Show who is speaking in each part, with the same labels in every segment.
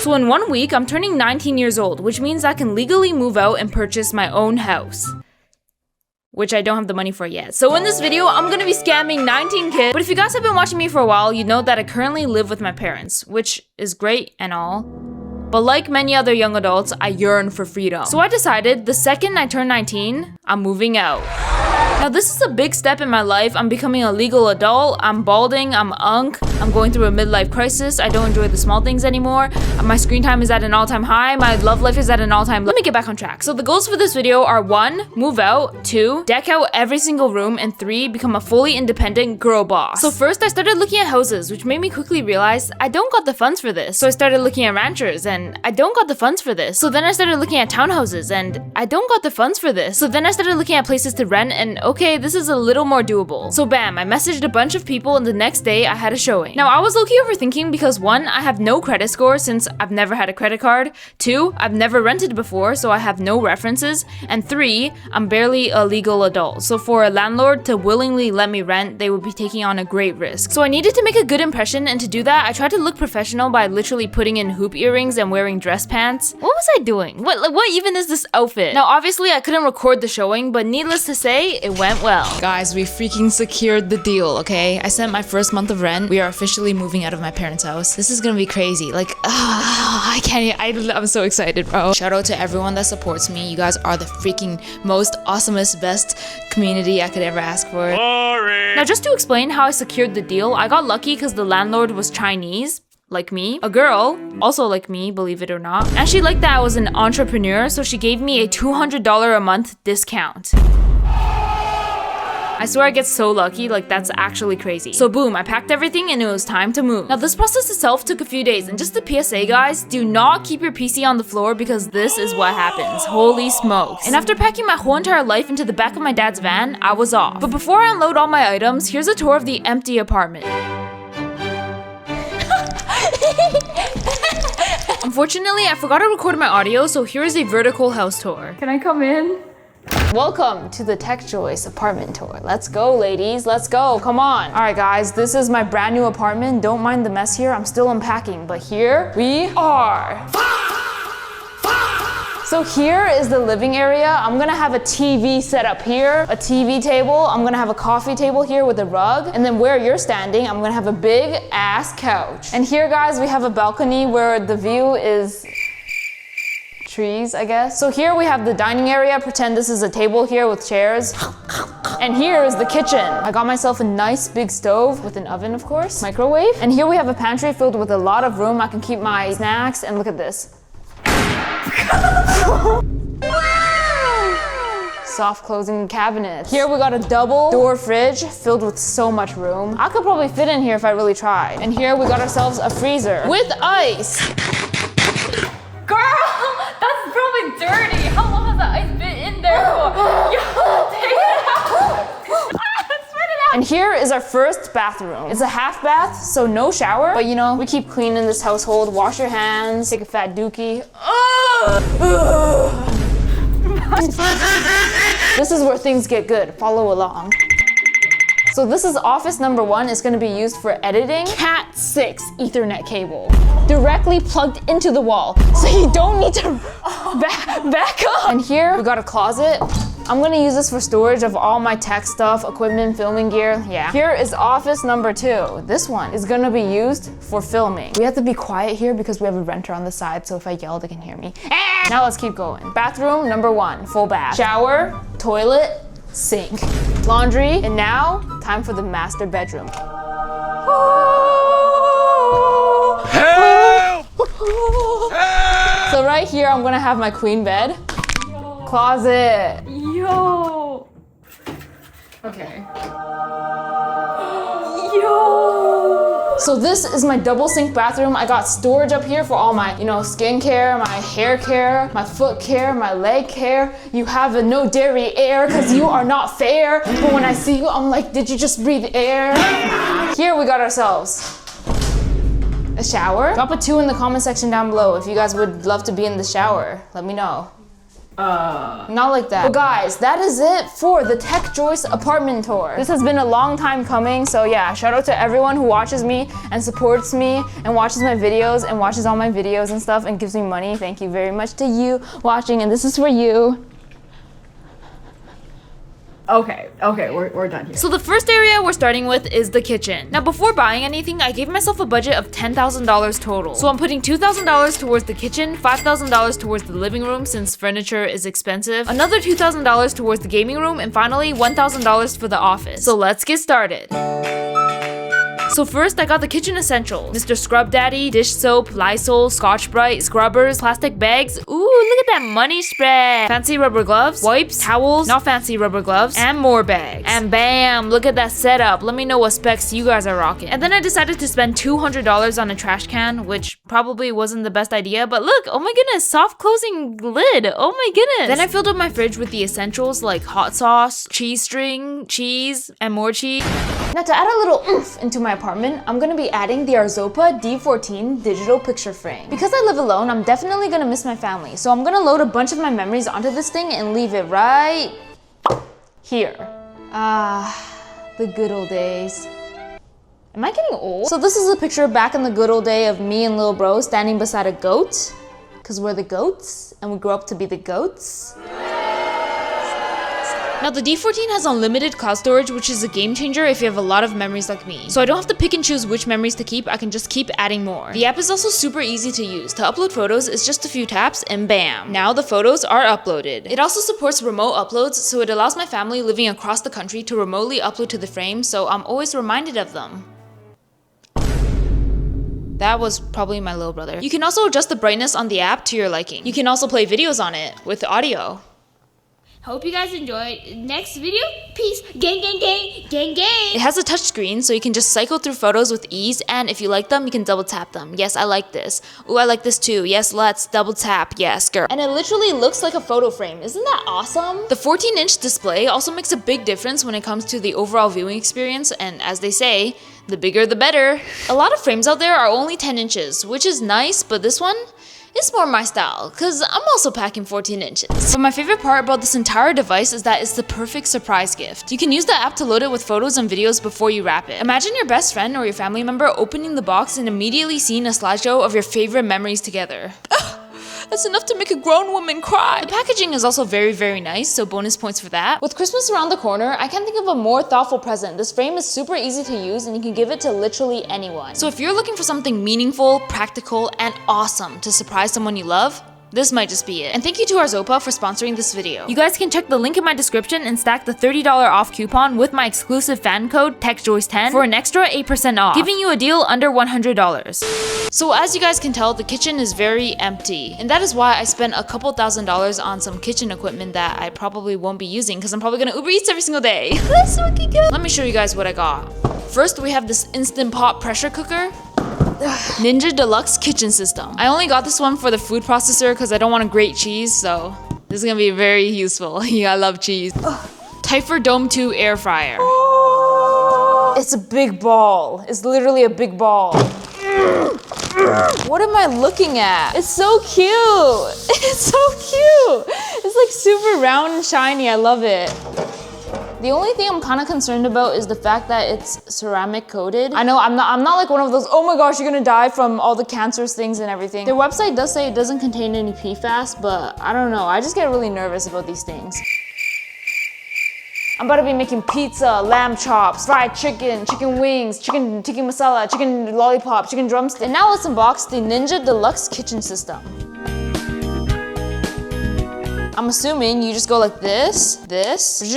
Speaker 1: So in 1 week, I'm turning 19 years old, which means I can legally move out and purchase my own house, which I don't have the money for yet. So in this video, I'm gonna be scamming 19 kids. But if you guys have been watching me for a while, you know that I currently live with my parents, which is great and all. But like many other young adults, I yearn for freedom. So I decided the second I turn 19, I'm moving out. Now this is a big step in my life. I'm becoming a legal adult, I'm balding, I'm I'm going through a midlife crisis, I don't enjoy the small things anymore, my screen time is at an all-time high, my love life is at an all-time low. Let me get back on track. So the goals for this video are 1, move out, 2, deck out every single room, and 3, become a fully independent girl boss. So first I started looking at houses, which made me quickly realize I don't got the funds for this. So I started looking at ranchers, and I don't got the funds for this. So then I started looking at townhouses, and I don't got the funds for this. So then I started looking at places to rent, and okay, this is a little more doable. So bam, I messaged a bunch of people, and the next day I had a showing. Now I was low-key overthinking because 1, I have no credit score since I've never had a credit card. 2, I've never rented before, so I have no references. And 3, I'm barely a legal adult. So for a landlord to willingly let me rent, they would be taking on a great risk. So I needed to make a good impression, and to do that, I tried to look professional by literally putting in hoop earrings and wearing dress pants. What was I doing? What even is this outfit? Now obviously I couldn't record the showing, but needless to say, it went well. Guys, we freaking secured the deal, okay? I sent my first month of rent. We are officially moving out of my parents' house. This is gonna be crazy. Like, I'm so excited, bro. Shout out to everyone that supports me. You guys are the freaking most awesomest, best community I could ever ask for. Boring. Now just to explain how I secured the deal, I got lucky because the landlord was Chinese, like me, a girl, also like me, believe it or not, and she liked that I was an entrepreneur, so she gave me a $200 a month discount. I swear I get so lucky, like that's actually crazy. So boom, I packed everything and it was time to move. Now this process itself took a few days, and just a PSA guys, do not keep your PC on the floor because this is what happens. Holy smokes. And after packing my whole entire life into the back of my dad's van, I was off. But before I unload all my items, here's a tour of the empty apartment. Unfortunately, I forgot to record my audio, so here's a vertical house tour. Can I come in? Welcome to the TechJoyce apartment tour. Let's go, ladies, let's go, come on. All right, guys, this is my brand new apartment. Don't mind the mess here, I'm still unpacking, but here we are. So here is the living area. I'm gonna have a TV set up here, a TV table. I'm gonna have a coffee table here with a rug. And then where you're standing, I'm gonna have a big ass couch. And here, guys, we have a balcony where the view is trees, I guess. So here we have the dining area. Pretend this is a table here with chairs. And here is the kitchen. I got myself a nice big stove with an oven, of course, microwave. And here we have a pantry filled with a lot of room. I can keep my snacks, and look at this. Soft closing cabinet. Here we got a double door fridge filled with so much room. I could probably fit in here if I really tried. And here we got ourselves a freezer with ice. Girl, that's probably dirty. How long has the ice been in there for? Yo, take it out. Spit it out. And here is our first bathroom. It's a half bath, so no shower. But you know, we keep clean in this household. Wash your hands, take a fat dookie. This is where things get good. Follow along. So this is office number 1. It's gonna be used for editing. Cat 6 Ethernet cable. Directly plugged into the wall. So you don't need to back up. And here we got a closet. I'm gonna use this for storage of all my tech stuff, equipment, filming gear, yeah. Here is office number 2. This one is gonna be used for filming. We have to be quiet here because we have a renter on the side, so if I yell, they can hear me. Now let's keep going. Bathroom number 1, full bath. Shower, toilet, sink, laundry, and now, time for the master bedroom. Help! So right here, I'm gonna have my queen bed. Yo. Closet. Yo. Okay. Yo. So this is my double sink bathroom. I got storage up here for all my, skincare, my hair care, my foot care, my leg care. You have a no dairy air because you are not fair. But when I see you, I'm like, did you just breathe air? Here we got ourselves a shower. Drop a 2 in the comment section down below if you guys would love to be in the shower. Let me know. Not like that. But guys, that is it for the TechJoyce apartment tour. This has been a long time coming, so yeah, shout out to everyone who watches me and supports me and watches my videos and watches all my videos and stuff and gives me money. Thank you very much to you watching, and this is for you.
Speaker 2: Okay, we're done here.
Speaker 1: So the first area we're starting with is the kitchen. Now before buying anything, I gave myself a budget of $10,000 total. So I'm putting $2,000 towards the kitchen, $5,000 towards the living room since furniture is expensive, another $2,000 towards the gaming room, and finally $1,000 for the office. So let's get started. So first, I got the kitchen essentials. Mr. Scrub Daddy, dish soap, Lysol, Scotch-Brite, scrubbers, plastic bags. Ooh, look at that money spread. Fancy rubber gloves, wipes, towels, not fancy rubber gloves, and more bags. And bam, look at that setup. Let me know what specs you guys are rocking. And then I decided to spend $200 on a trash can, which probably wasn't the best idea, but look, oh my goodness, soft closing lid. Oh my goodness. Then I filled up my fridge with the essentials like hot sauce, cheese string, cheese, and more cheese. Now to add a little oomph into my apartment, I'm gonna be adding the ARZOPA D14 digital picture frame. Because I live alone, I'm definitely gonna miss my family, so I'm gonna load a bunch of my memories onto this thing and leave it right here. The good old days. Am I getting old? So this is a picture back in the good old day of me and little bro standing beside a goat, because we're the goats, and we grow up to be the goats. Now the D14 has unlimited cloud storage, which is a game changer if you have a lot of memories like me. So I don't have to pick and choose which memories to keep, I can just keep adding more. The app is also super easy to use. To upload photos, it's just a few taps and bam. Now the photos are uploaded. It also supports remote uploads, so it allows my family living across the country to remotely upload to the frame, so I'm always reminded of them. That was probably my little brother. You can also adjust the brightness on the app to your liking. You can also play videos on it with audio.
Speaker 3: Hope you guys enjoyed. Next video, peace. Gang, gang, gang, gang, gang.
Speaker 1: It has a touch screen, so you can just cycle through photos with ease, and if you like them, you can double tap them. Yes, I like this. Ooh, I like this too. Yes, let's double tap. Yes, girl. And it literally looks like a photo frame. Isn't that awesome? The 14-inch display also makes a big difference when it comes to the overall viewing experience, and as they say, the bigger the better. A lot of frames out there are only 10 inches, which is nice, but this one, it's more my style, cause I'm also packing 14 inches. But my favorite part about this entire device is that it's the perfect surprise gift. You can use the app to load it with photos and videos before you wrap it. Imagine your best friend or your family member opening the box and immediately seeing a slideshow of your favorite memories together. That's enough to make a grown woman cry. The packaging is also very, very nice, so bonus points for that. With Christmas around the corner, I can't think of a more thoughtful present. This frame is super easy to use and you can give it to literally anyone. So if you're looking for something meaningful, practical, and awesome to surprise someone you love, this might just be it. And thank you to ARZOPA for sponsoring this video. You guys can check the link in my description and stack the $30 off coupon with my exclusive fan code TechJoyce10 for an extra 8% off, giving you a deal under $100. So as you guys can tell, the kitchen is very empty. And that is why I spent a couple $1,000s on some kitchen equipment that I probably won't be using because I'm probably gonna Uber Eats every single day. That's so cute. Let me show you guys what I got. First, we have this Instant Pot pressure cooker. Ninja Deluxe kitchen system. I only got this one for the food processor because I don't want to grate cheese, so this is gonna be very useful. Yeah, I love cheese. Typher Dome 2 air fryer. It's a big ball. It's literally a big ball. What am I looking at? It's so cute. It's so cute. It's like super round and shiny. I love it. The only thing I'm kind of concerned about is the fact that it's ceramic coated. I know I'm not like one of those, oh my gosh, you're gonna die from all the cancerous things and everything. Their website does say it doesn't contain any PFAS, but I don't know. I just get really nervous about these things. I'm about to be making pizza, lamb chops, fried chicken, chicken wings, chicken tikka masala, chicken lollipop, chicken drumstick. And now let's unbox the Ninja Deluxe kitchen system. I'm assuming you just go like this, this, this.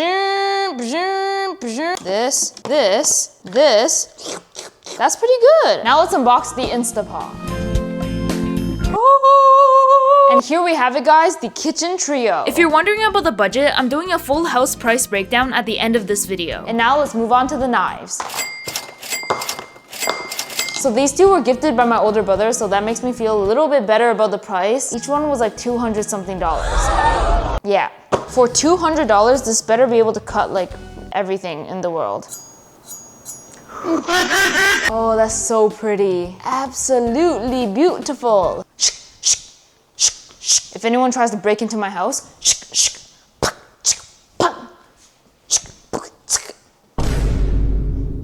Speaker 1: That's pretty good. Now let's unbox the Instapot. And here we have it, guys, the kitchen trio. If you're wondering about the budget, I'm doing a full house price breakdown at the end of this video. And now let's move on to the knives. So these two were gifted by my older brother, so that makes me feel a little bit better about the price. Each one was like $200 something. Yeah, for $200, this better be able to cut like everything in the world. Oh, that's so pretty. Absolutely beautiful. If anyone tries to break into my house,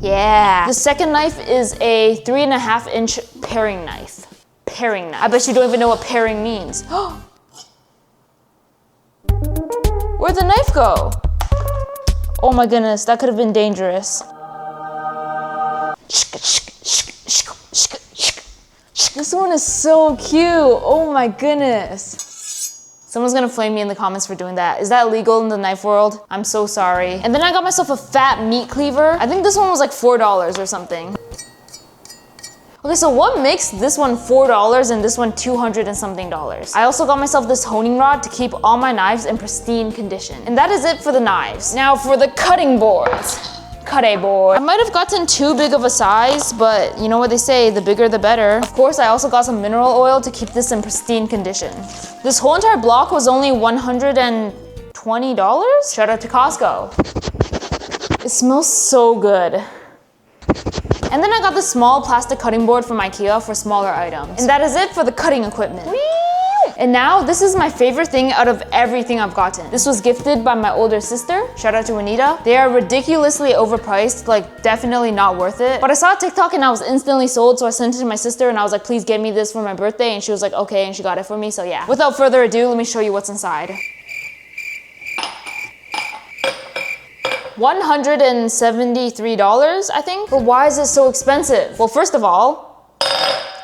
Speaker 1: Yeah. The second knife is a 3.5-inch paring knife. Paring knife. I bet you don't even know what paring means. Where'd the knife go? Oh my goodness, that could have been dangerous. This one is so cute. Oh my goodness. Someone's gonna flame me in the comments for doing that. Is that legal in the knife world? I'm so sorry. And then I got myself a fat meat cleaver. I think this one was like $4 or something. Okay, so what makes this one $4 and this one $200 and something? I also got myself this honing rod to keep all my knives in pristine condition. And that is it for the knives. Now for the cutting boards. Cut-A board. I might have gotten too big of a size, but you know what they say, the bigger the better. Of course, I also got some mineral oil to keep this in pristine condition. This whole entire block was only $120. Shout out to Costco. It smells so good. And then I got this small plastic cutting board from IKEA for smaller items. And that is it for the cutting equipment. And now, this is my favorite thing out of everything I've gotten. This was gifted by my older sister. Shout out to Anita. They are ridiculously overpriced, like definitely not worth it. But I saw a TikTok and I was instantly sold, so I sent it to my sister and I was like, please get me this for my birthday. And she was like, okay, and she got it for me, so yeah. Without further ado, let me show you what's inside. $173, I think. But why is it so expensive? Well, first of all,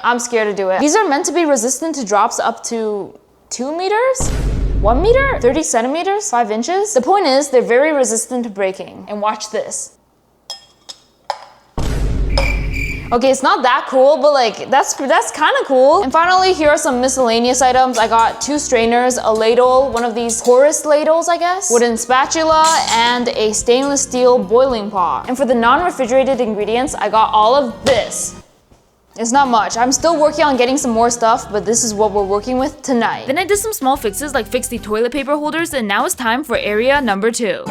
Speaker 1: I'm scared to do it. These are meant to be resistant to drops up to 2 meters? 1 meter? 30 centimeters? 5 inches? The point is, they're very resistant to breaking. And watch this. Okay, it's not that cool, but like, that's kind of cool. And finally, here are some miscellaneous items. I got 2 strainers, a ladle, one of these porous ladles, I guess, wooden spatula, and a stainless steel boiling pot. And for the non-refrigerated ingredients, I got all of this. It's not much. I'm still working on getting some more stuff, but this is what we're working with tonight. Then I did some small fixes like fix the toilet paper holders, and now it's time for area number 2.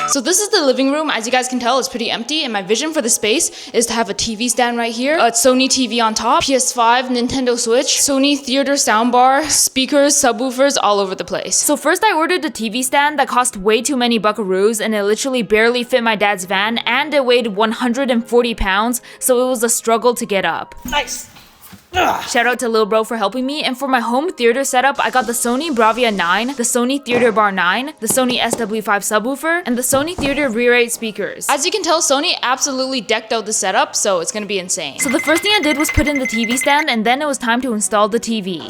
Speaker 1: So this is the living room. As you guys can tell, it's pretty empty, and my vision for the space is to have a TV stand right here, a Sony TV on top, PS5, Nintendo Switch, Sony theater soundbar, speakers, subwoofers all over the place. So first I ordered a TV stand that cost way too many buckaroos, and it literally barely fit my dad's van, and it weighed 140 pounds, so it was a struggle to get up. Nice! Shout out to Lil Bro for helping me. And for my home theater setup, I got the Sony BRAVIA 9, the Sony Theater Bar 9, the Sony SW5 subwoofer, and the Sony Theater Rear 8 speakers. As you can tell, Sony absolutely decked out the setup, so it's gonna be insane. So the first thing I did was put in the TV stand, and then it was time to install the TV.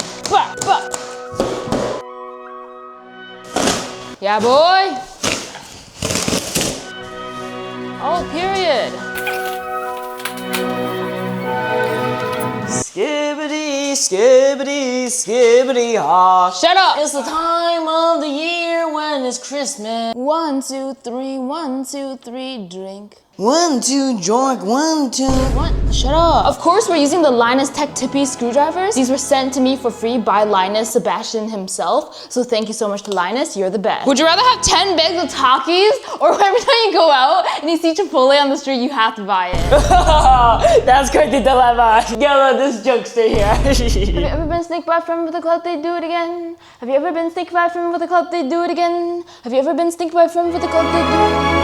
Speaker 1: Yeah, boy! Oh, period.
Speaker 4: Skibbity, skibbity, skibbity, ha.
Speaker 1: Shut up!
Speaker 4: It's the time of the year when it's Christmas.
Speaker 1: 1, 2, 3, 1, 2, 3, drink.
Speaker 4: 1, 2, joink, 1, 2.
Speaker 1: What? Shut up. Of course, we're using the Linus Tech Tippy screwdrivers. These were sent to me for free by Linus Sebastian himself. So thank you so much to Linus, you're the best. Would you rather have 10 bags of Takis, or every time you go out and you see Chipotle on the street, you have to buy it?
Speaker 4: That's quite the dilemma. Yellow, this jokester here.
Speaker 1: Have you ever been snaked by a friend with a clout, they do it again? Have you ever been snaked by a friend with a clout, they do it again? Have you ever been snaked by a friend with a clout, they do it again?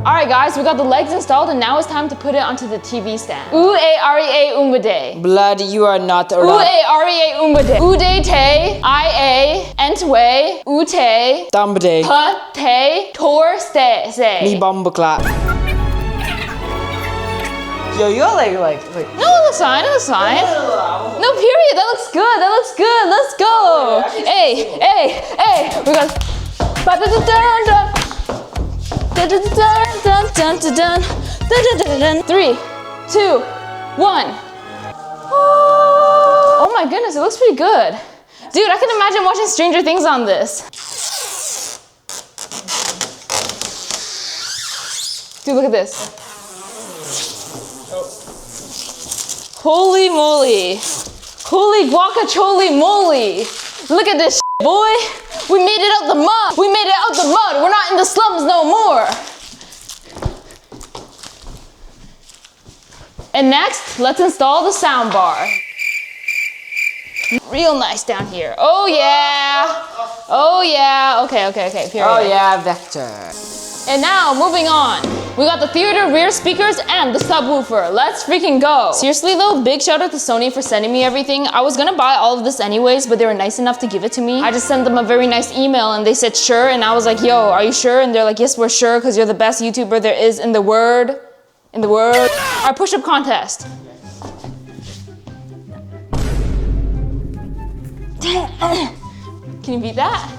Speaker 1: Alright guys, we got the legs installed and now it's time to put it onto the TV stand. Ooh-a-are-e-a umbade.
Speaker 4: Blood, you are not a
Speaker 1: Ooh-a-are-e-a umbade. Ooh-day-te, I-a, entway, ooh-te,
Speaker 4: Dumbade.
Speaker 1: huh-te, tor-ste-say.
Speaker 4: Me bumbleclap. Yo, you got like.
Speaker 1: No, it looks fine, it looks fine. No, period, that looks good, that looks good, let's go. Hey, we got... 3, 2, 1. Oh my goodness, it looks pretty good. Dude, I can imagine watching Stranger Things on this. Dude, look at this. Holy moly. Holy guacachole moly. Look at this shit, boy. We made it out the mud. We made it out the mud. We're not in the slums no more. And next, let's install the soundbar. Real nice down here. Oh yeah. Oh yeah. Okay. Period.
Speaker 4: Oh yeah, Vector.
Speaker 1: And now, moving on. We got the theater rear speakers and the subwoofer. Let's freaking go. Seriously though, big shout out to Sony for sending me everything. I was gonna buy all of this anyways, but they were nice enough to give it to me. I just sent them a very nice email and they said sure, and I was like, yo, are you sure? And they're like, yes, we're sure, because you're the best YouTuber there is in the world. Our push-up contest. Can you beat that?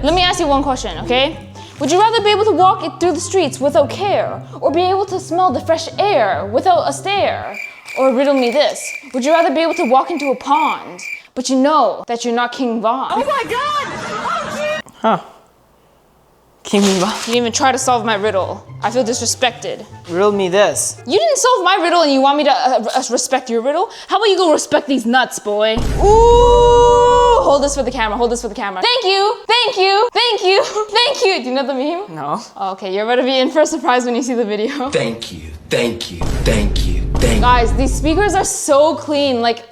Speaker 1: Let me ask you one question, okay? Would you rather be able to walk it through the streets without care, or be able to smell the fresh air without a stare? Or riddle me this, would you rather be able to walk into a pond, but you know that you're not King Von?
Speaker 4: Oh my god! Huh. King Von.
Speaker 1: You didn't even try to solve my riddle. I feel disrespected.
Speaker 4: Riddle me this.
Speaker 1: You didn't solve my riddle and you want me to respect your riddle? How about you go respect these nuts, boy? Ooh! Hold this for the camera, hold this for the camera. Thank you, thank you, thank you, thank you. Do you know the meme?
Speaker 4: No.
Speaker 1: Okay, you're about to be in for a surprise when you see the video.
Speaker 5: Thank you, thank you, thank you, thank you.
Speaker 1: Guys, these speakers are so clean, like,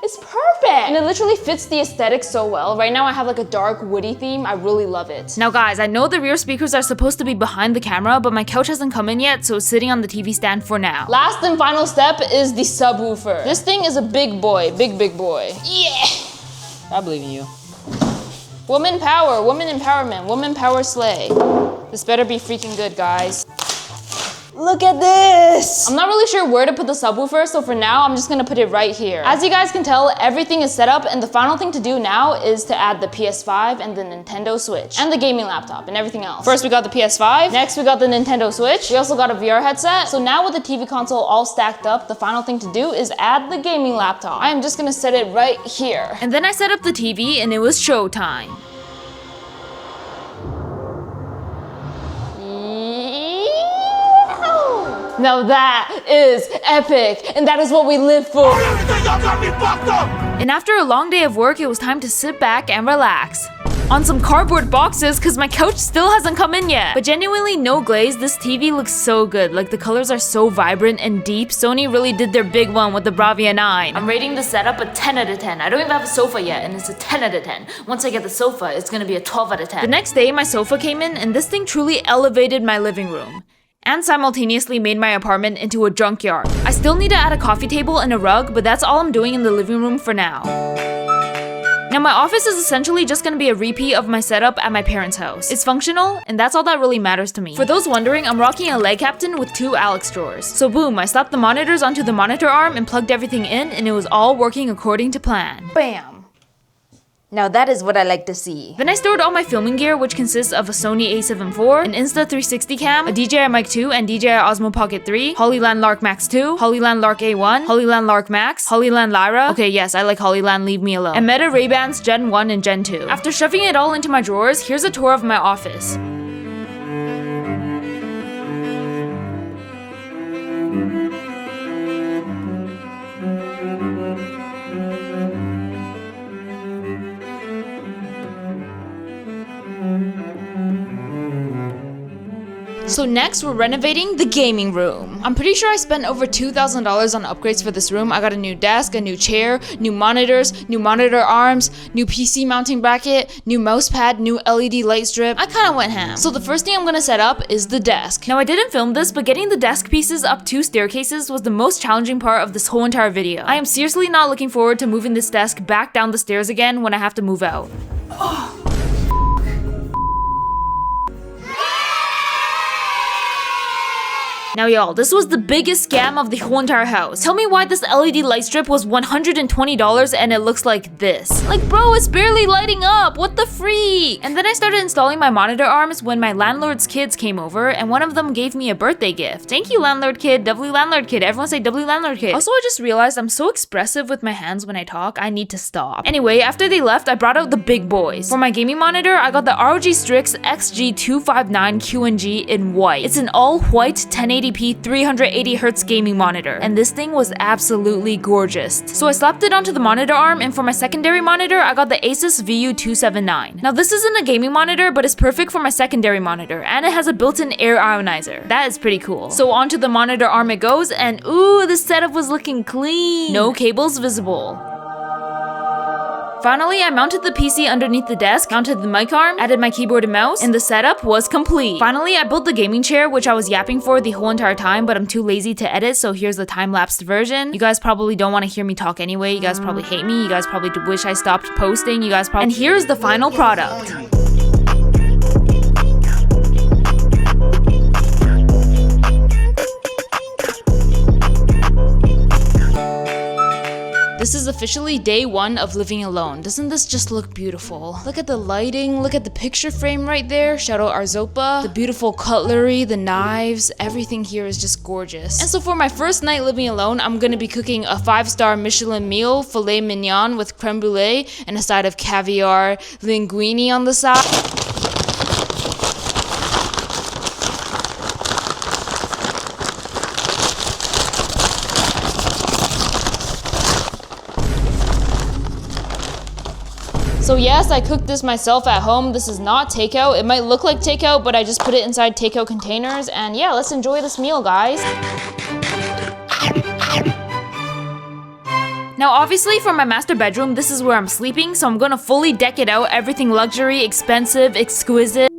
Speaker 1: it's perfect. And it literally fits the aesthetic so well. Right now I have like a dark woody theme. I really love it. Now guys, I know the rear speakers are supposed to be behind the camera, but my couch hasn't come in yet, so it's sitting on the TV stand for now. Last and final step is the subwoofer. This thing is a big boy, big boy. Yeah.
Speaker 4: I believe in you.
Speaker 1: Woman power, woman empowerment, woman power slay. This better be freaking good, guys. Look at this! I'm not really sure where to put the subwoofer, so for now, I'm just gonna put it right here. As you guys can tell, everything is set up, and the final thing to do now is to add the PS5 and the Nintendo Switch, and the gaming laptop, and everything else. First, we got the PS5. Next, we got the Nintendo Switch. We also got a VR headset. So now with the TV console all stacked up, the final thing to do is add the gaming laptop. I am just gonna set it right here. And then I set up the TV, and it was showtime. Now that is epic, and that is what we live for. And after a long day of work, it was time to sit back and relax. On some cardboard boxes, cause my couch still hasn't come in yet. But genuinely, no glaze, this TV looks so good. Like the colors are so vibrant and deep. Sony really did their big one with the BRAVIA 9. I'm rating the setup a 10 out of 10. I don't even have a sofa yet, and it's a 10 out of 10. Once I get the sofa, it's gonna be a 12 out of 10. The next day, my sofa came in, and this thing truly elevated my living room. And simultaneously made my apartment into a junkyard. I still need to add a coffee table and a rug, but that's all I'm doing in the living room for now. Now my office is essentially just gonna be a repeat of my setup at my parents' house. It's functional, and that's all that really matters to me. For those wondering, I'm rocking a leg captain with 2 Alex drawers. So boom, I slapped the monitors onto the monitor arm and plugged everything in, and it was all working according to plan. Bam! Now that is what I like to see. Then I stored all my filming gear, which consists of a Sony A7 IV, an Insta360 cam, a DJI Mic 2 and DJI Osmo Pocket 3, Hollyland Lark Max 2, Hollyland Lark A1, Hollyland Lark Max, Hollyland Lyra. Okay, yes, I like Hollyland, leave me alone. And Meta Ray-Bans Gen 1 and Gen 2. After shoving it all into my drawers, here's a tour of my office. So next, we're renovating the gaming room. I'm pretty sure I spent over $2,000 on upgrades for this room. I got a new desk, a new chair, new monitors, new monitor arms, new PC mounting bracket, new mouse pad, new LED light strip. I kinda went ham. So the first thing I'm gonna set up is the desk. Now I didn't film this, but getting the desk pieces up 2 staircases was the most challenging part of this whole entire video. I am seriously not looking forward to moving this desk back down the stairs again when I have to move out. Now y'all, this was the biggest scam of the whole entire house. Tell me why this LED light strip was $120 and it looks like this. Like bro, it's barely lighting up, what the freak? And then I started installing my monitor arms when my landlord's kids came over and one of them gave me a birthday gift. Thank you landlord kid, W landlord kid, everyone say W landlord kid. Also I just realized I'm so expressive with my hands when I talk, I need to stop. Anyway, after they left, I brought out the big boys. For my gaming monitor, I got the ROG Strix XG259 QNG in white. It's an all white 1080p 380Hz gaming monitor, and this thing was absolutely gorgeous. So I slapped it onto the monitor arm, and for my secondary monitor, I got the ASUS VU279. Now this isn't a gaming monitor, but it's perfect for my secondary monitor, and it has a built-in air ionizer. That is pretty cool. So onto the monitor arm it goes, and ooh, the setup was looking clean. No cables visible. Finally, I mounted the PC underneath the desk, mounted the mic arm, added my keyboard and mouse, and the setup was complete. Finally, I built the gaming chair, which I was yapping for the whole entire time, but I'm too lazy to edit, so here's the time-lapsed version. You guys probably don't want to hear me talk anyway. You guys probably hate me. You guys probably wish I stopped posting. You guys probably... And here's the final product. This is officially day 1 of living alone. Doesn't this just look beautiful? Look at the lighting, look at the picture frame right there. Shout out ARZOPA. The beautiful cutlery, the knives, everything here is just gorgeous. And so for my first night living alone, I'm gonna be cooking a 5-star Michelin meal, filet mignon with creme brulee, and a side of caviar linguine on the side. So yes, I cooked this myself at home. This is not takeout. It might look like takeout, but I just put it inside takeout containers. And yeah, let's enjoy this meal, guys. Now obviously for my master bedroom, this is where I'm sleeping, so I'm gonna fully deck it out, everything luxury, expensive, exquisite.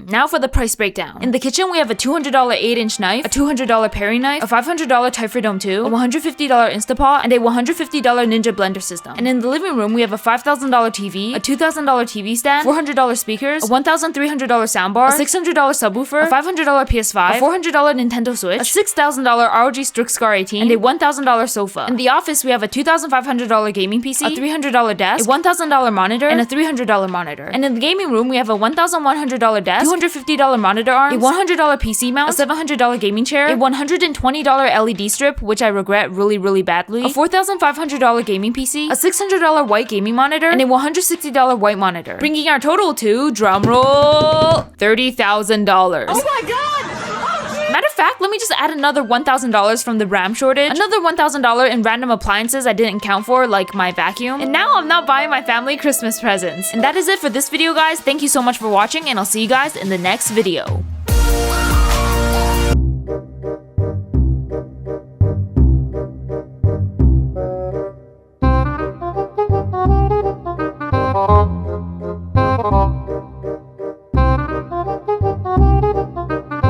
Speaker 1: Now for the price breakdown. In the kitchen, we have a $200 8-inch knife, a $200 paring knife, a $500 Typhrodome 2, a $150 Instapot, and a $150 Ninja blender system. And in the living room, we have a $5,000 TV, a $2,000 TV stand, $400 speakers, a $1,300 soundbar, a $600 subwoofer, a $500 PS5, a $400 Nintendo Switch, a $6,000 ROG Strix Scar 18, and a $1,000 sofa. In the office, we have a $2,500 gaming PC, a $300 desk, a $1,000 monitor, and a $300 monitor. And in the gaming room, we have a $1,100 desk, $250 monitor arms, a $100 PC mount, a $700 gaming chair, a $120 LED strip, which I regret really badly, a $4,500 gaming PC, a $600 white gaming monitor, and a $160 white monitor, bringing our total to, drumroll, $30,000.
Speaker 2: Oh my god!
Speaker 1: Matter of fact, let me just add another $1,000 from the RAM shortage, another $1,000 in random appliances I didn't count for, like my vacuum, and now I'm not buying my family Christmas presents. And that is it for this video, guys. Thank you so much for watching, and I'll see you guys in the next video.